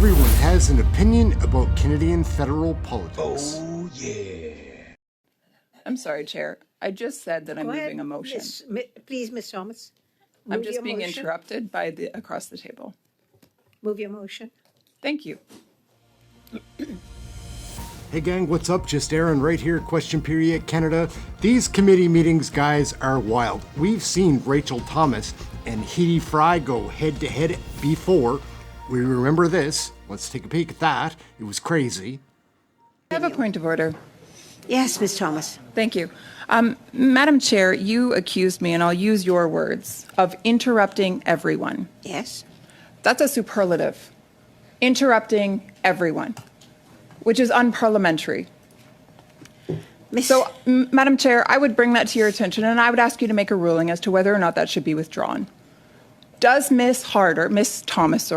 Everyone has an opinion about Canadian federal politics. Oh, yeah. I'm sorry, Chair. I just said that I'm moving a motion. Please, Ms. Thomas. I'm just being interrupted by across the table. Move your motion. Thank you. Hey gang, what's up? Just Aaron right here, Question Period Canada. These committee meetings, guys, are wild. We've seen Rachel Thomas and Hedy Fry go head to head before. We remember this. Let's take a peek at that. It was crazy. I have a point of order. Yes, Ms. Thomas. Thank you. Madam Chair, you accused me, and I'll use your words, of interrupting everyone. Yes. That's a superlative. Interrupting everyone, which is unparliamentary. So, Madam Chair, I would bring that to your attention, and I would ask you to make a ruling as to whether or not that should be withdrawn. Does Ms. Thomas,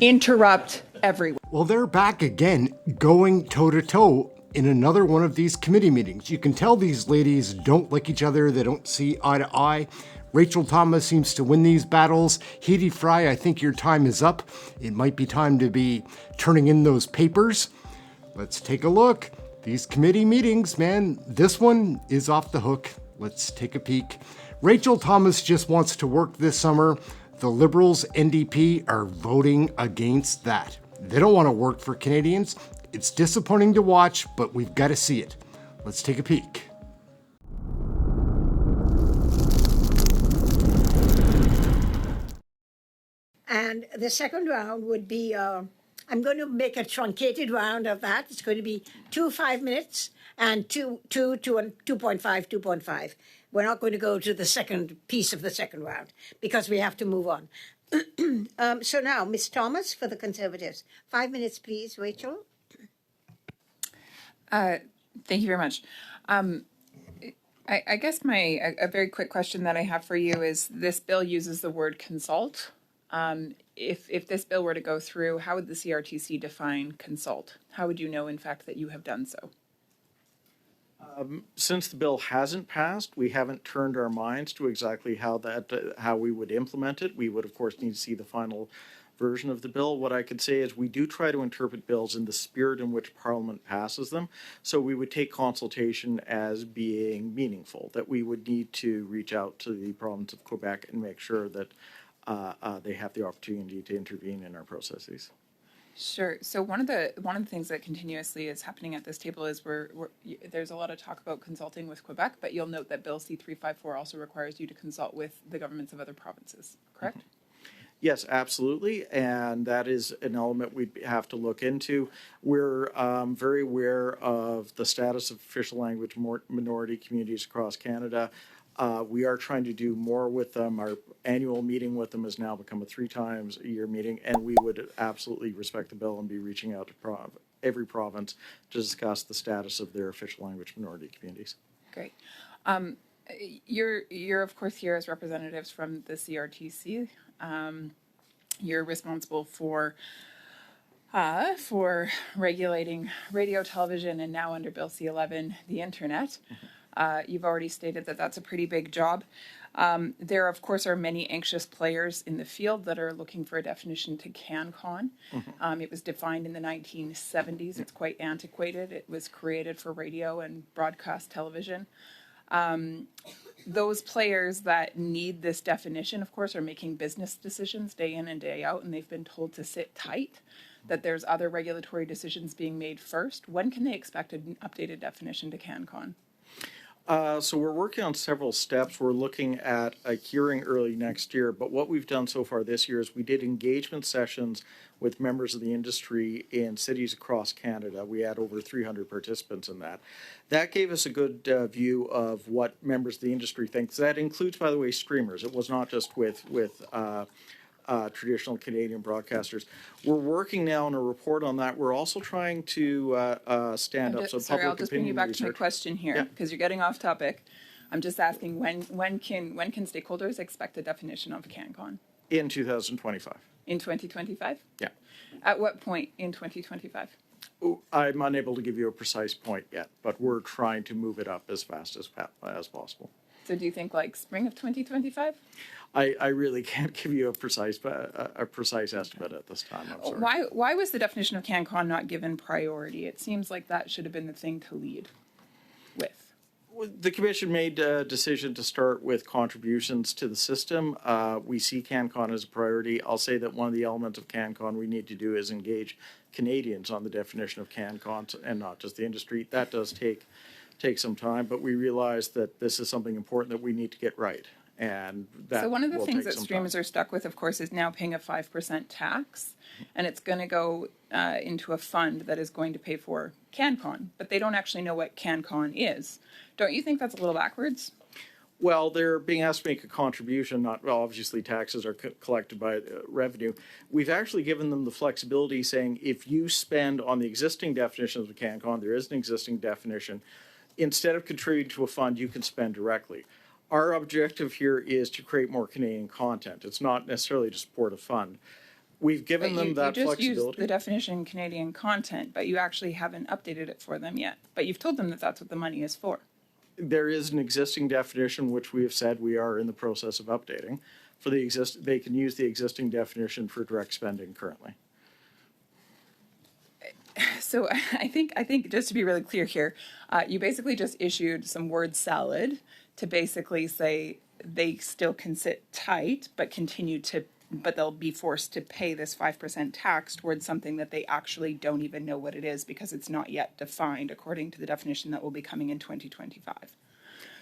interrupt everyone? Well, they're back again, going toe-to-toe in another one of these committee meetings. You can tell these ladies don't like each other. They don't see eye to eye. Rachel Thomas seems to win these battles. Hedy Fry, I think your time is up. It might be time to be turning in those papers. Let's take a look. These committee meetings, man, this one is off the hook. Let's take a peek. Rachel Thomas just wants to work this summer. The Liberals, NDP, are voting against that. They don't want to work for Canadians. It's disappointing to watch, but we've got to see it. Let's take a peek. And the second round would be, I'm going to make a truncated round of that. It's going to be 2 5 minutes and 2.5. We're not going to go to the second piece of the second round because we have to move on. So now, Ms. Thomas for the Conservatives. 5 minutes, please, Rachel. Thank you very much. I guess a very quick question that I have for you is, this bill uses the word consult. If this bill were to go through, how would the CRTC define consult? How would you know, in fact, that you have done so? Since the bill hasn't passed, we haven't turned our minds to exactly how we would implement it. We would, of course, need to see the final version of the bill. What I could say is we do try to interpret bills in the spirit in which Parliament passes them. So we would take consultation as being meaningful, that we would need to reach out to the province of Quebec and make sure that they have the opportunity to intervene in our processes. Sure. So one of the things that continuously is happening at this table is there's a lot of talk about consulting with Quebec, but you'll note that Bill C-354 also requires you to consult with the governments of other provinces, correct? Mm-hmm. Yes, absolutely, and that is an element we'd have to look into. We're very aware of the status of official language minority communities across Canada. We are trying to do more with them. Our annual meeting with them has now become a 3 times a year meeting, and we would absolutely respect the bill and be reaching out to every province to discuss the status of their official language minority communities. Great. You're of course here as representatives from the CRTC. You're responsible for regulating radio, television, and now under Bill C-11, the internet. You've already stated that that's a pretty big job. There, of course, are many anxious players in the field that are looking for a definition to CanCon. Mm-hmm. It was defined in the 1970s. It's quite antiquated. It was created for radio and broadcast television. Those players that need this definition, of course, are making business decisions day in and day out, and they've been told to sit tight, that there's other regulatory decisions being made first. When can they expect an updated definition to CanCon? So we're working on several steps. We're looking at a hearing early next year, but what we've done so far this year is we did engagement sessions with members of the industry in cities across Canada. We had over 300 participants in that. That gave us a good view of what members of the industry think. That includes, by the way, streamers. It was not just with traditional Canadian broadcasters. We're working now on a report on that. We're also trying to stand up some public opinion research. Sorry, I'll just bring you back to my question here, because you're getting off topic. I'm just asking, when can stakeholders expect a definition of CanCon? In 2025. In 2025? Yeah. At what point in 2025? I'm unable to give you a precise point yet, but we're trying to move it up as fast as possible. So do you think like spring of 2025? I really can't give you a precise estimate at this time. I'm sorry. Why was the definition of CanCon not given priority? It seems like that should have been the thing to lead with. The commission made a decision to start with contributions to the system. We see CanCon as a priority. I'll say that one of the elements of CanCon we need to do is engage Canadians on the definition of CanCon and not just the industry. That does take some time, but we realize that this is something important that we need to get right. And that So one of the will things take that some streamers time. are stuck with, of course, is now paying a 5% tax, and it's going to go into a fund that is going to pay for CanCon, but they don't actually know what CanCon is. Don't you think that's a little backwards? Well, they're being asked to make a contribution, obviously taxes are collected by revenue. We've actually given them the flexibility saying if you spend on the existing definitions of CanCon, there is an existing definition, instead of contributing to a fund, you can spend directly. Our objective here is to create more Canadian content. It's not necessarily to support a fund. We've given them that you just flexibility. used the definition Canadian content, but you actually haven't updated it for them yet. But you've told them that that's what the money is for. There is an existing definition which we have said we are in the process of updating. They can use the existing definition for direct spending currently. So I think just to be really clear here, you basically just issued some word salad to basically say they still can sit tight, but they'll be forced to pay this 5% tax towards something that they actually don't even know what it is because it's not yet defined according to the definition that will be coming in 2025.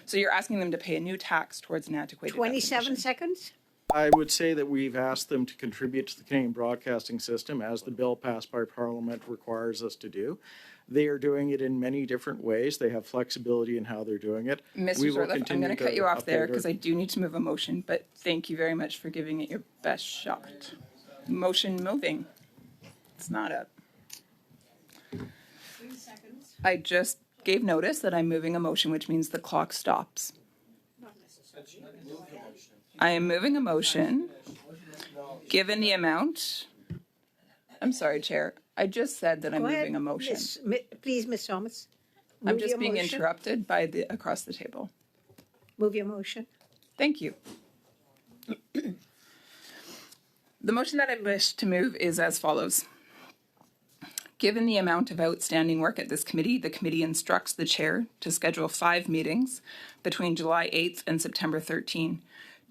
So you're asking them to pay a new tax towards an antiquated 27 definition. seconds? I would say that we've asked them to contribute to the Canadian broadcasting system as the bill passed by Parliament requires us to do. They are doing it in many different ways. They have flexibility in how they're doing it. Mr. Zerleff, I'm going to cut you off there because I do need to move a motion, but thank you very much for giving it your best shot. Motion moving. It's not up. 3 seconds. I just gave notice that I'm moving a motion, which means the clock stops. I am moving a motion, given the amount. I'm sorry, Chair. I just said that I'm Go ahead, moving a motion. Please, Ms. Thomas. I'm Move just your being motion. interrupted by across the table. Move your motion. Thank you. The motion that I wish to move is as follows. Given the amount of outstanding work at this committee, the committee instructs the chair to schedule 5 meetings between July 8th and September 13th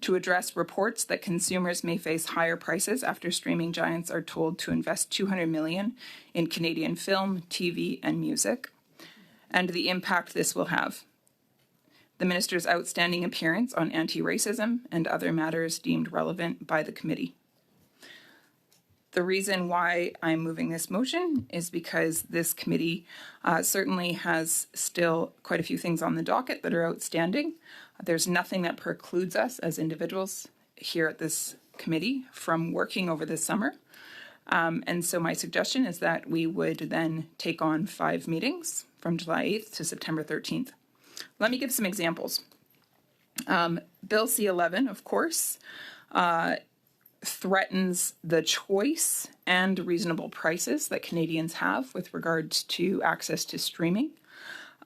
to address reports that consumers may face higher prices after streaming giants are told to invest $200 million in Canadian film, TV, and music, and the impact this will have. The minister's outstanding appearance on anti-racism and other matters deemed relevant by the committee. The reason why I'm moving this motion is because this committee certainly has still quite a few things on the docket that are outstanding. There's nothing that precludes us as individuals here at this committee from working over this summer. And so my suggestion is that we would then take on 5 meetings from July 8th to September 13th. Let me give some examples. Bill C-11, of course, threatens the choice and reasonable prices that Canadians have with regards to access to streaming,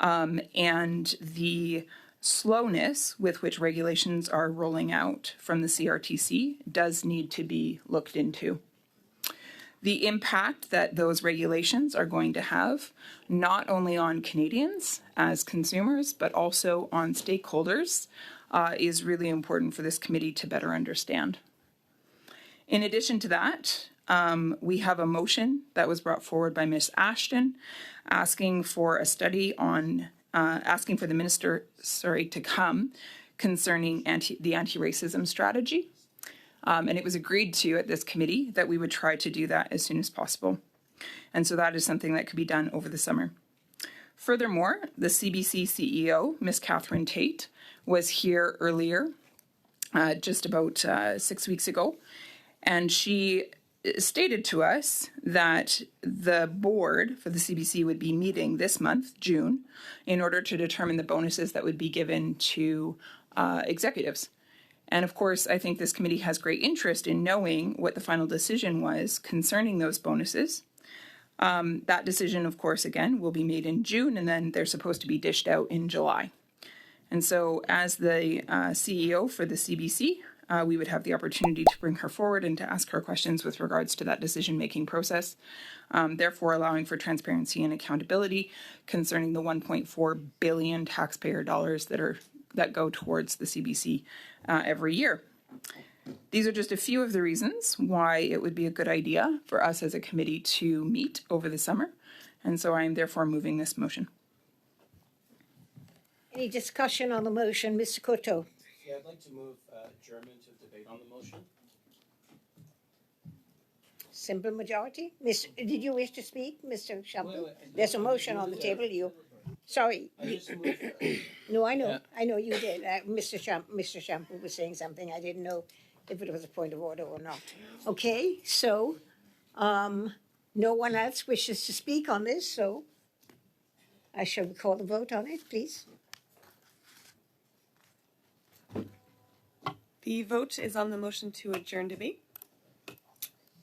and the slowness with which regulations are rolling out from the CRTC does need to be looked into. The impact that those regulations are going to have, not only on Canadians as consumers, but also on stakeholders, is really important for this committee to better understand. In addition to that, we have a motion that was brought forward by Ms. Ashton asking for a study on, asking for the minister, to come concerning the anti-racism strategy. And it was agreed to at this committee that we would try to do that as soon as possible. And so that is something that could be done over the summer. Furthermore, the CBC CEO, Ms. Catherine Tate, was here earlier, just about 6 weeks ago, and she stated to us that the board for the CBC would be meeting this month, June, in order to determine the bonuses that would be given to executives. And of course, I think this committee has great interest in knowing what the final decision was concerning those bonuses. That decision, of course, again, will be made in June, and then they're supposed to be dished out in July. And so as the CEO for the CBC, we would have the opportunity to bring her forward and to ask her questions with regards to that decision-making process, therefore allowing for transparency and accountability concerning the $1.4 billion taxpayer dollars that go towards the CBC every year. These are just a few of the reasons why it would be a good idea for us as a committee to meet over the summer. And so I am therefore moving this motion. Any discussion on the motion, Mr. Coteau? Yeah, I'd like to move adjournment of debate on the motion. Simple majority? Did you wish to speak, Mr. Shampoo? Wait, There's a motion on the table. Sorry. I just moved, No, I know. I know you did. Mr. Shampoo was saying something. I didn't know if it was a point of order or not. Okay, so no one else wishes to speak on this, so I shall call the vote on it, please. The vote is on the motion to adjourn debate.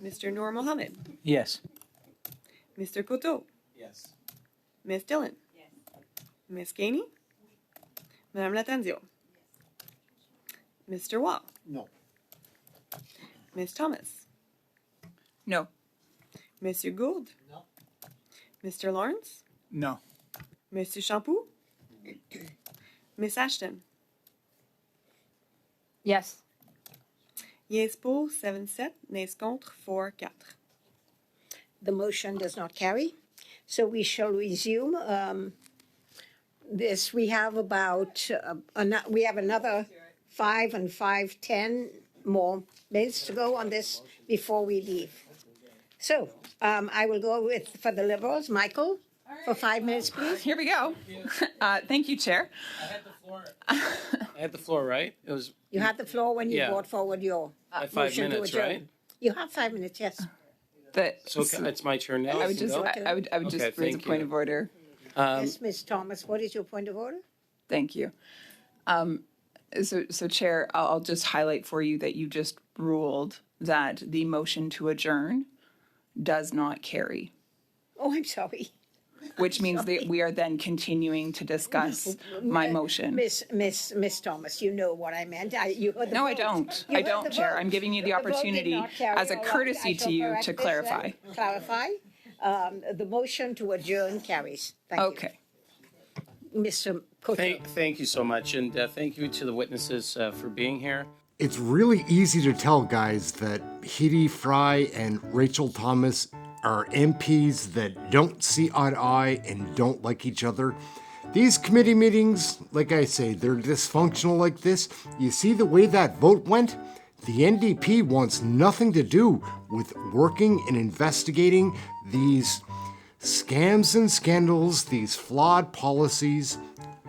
Mr. Noor Mohammed, yes. Mr. Coteau, Yes. Ms. Dillon, Ms. Gainey, Madame Latanzio, Mr. Wall, No. Ms. Thomas, No. Monsieur Gould, No. Mr. Lawrence, No. Monsieur Shampoo, Ms. Ashton. Yes. Yes pour 7-7, nays contre 4-4. The motion does not carry. So we shall resume this. We have about, we have another 5 and 5:10 more minutes to go on this before we leave. So I will go for the Liberals, Michael, for 5 minutes, please. Here we go. Thank you, Chair. I had the floor, right? It was You had the floor when you Yeah. brought forward your at 5 motion to minutes, adjourn. right? You have 5 minutes, yes. So it's my turn now. I would just, Go? I would Okay, just raise a thank point you. of order. Yes, Ms. Thomas, what is your point of order? Thank you. So Chair, I'll just highlight for you that you just ruled that the motion to adjourn does not carry, Oh, I'm sorry. which means that we are then continuing to discuss my motion. Miss Thomas, you know what I meant. You heard the No, vote. I don't. You I heard don't, the Chair. vote. I'm giving you the The vote did opportunity not carry. as a All right, courtesy I to shall you correct to this clarify. then. Clarify. The motion to adjourn carries. Thank you. Okay. Mr. Coteau. Thank you so much, and thank you to the witnesses for being here. It's really easy to tell, guys, that Hedy Fry and Rachel Thomas are MPs that don't see eye to eye and don't like each other. These committee meetings, like I say, they're dysfunctional like this. You see the way that vote went? The NDP wants nothing to do with working and investigating these scams and scandals, these flawed policies.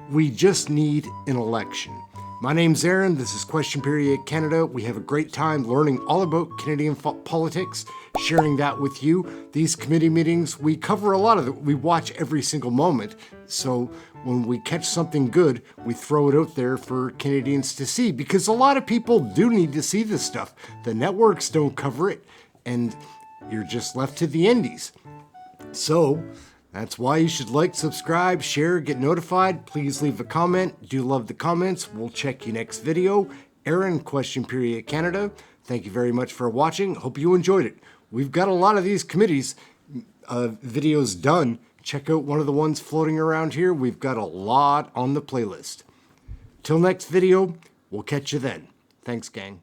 We just need an election. My name's Aaron. This is Question Period Canada. We have a great time learning all about Canadian politics, sharing that with you. These committee meetings, we cover a lot of it. We watch every single moment. So when we catch something good, we throw it out there for Canadians to see, because a lot of people do need to see this stuff. The networks don't cover it, and you're just left to the indies. So that's why you should like, subscribe, share, get notified. Please leave a comment. Do love the comments. We'll check you next video. Aaron, Question Period Canada. Thank you very much for watching. Hope you enjoyed it. We've got a lot of these committees videos done. Check out one of the ones floating around here. We've got a lot on the playlist. Till next video, we'll catch you then. Thanks, gang.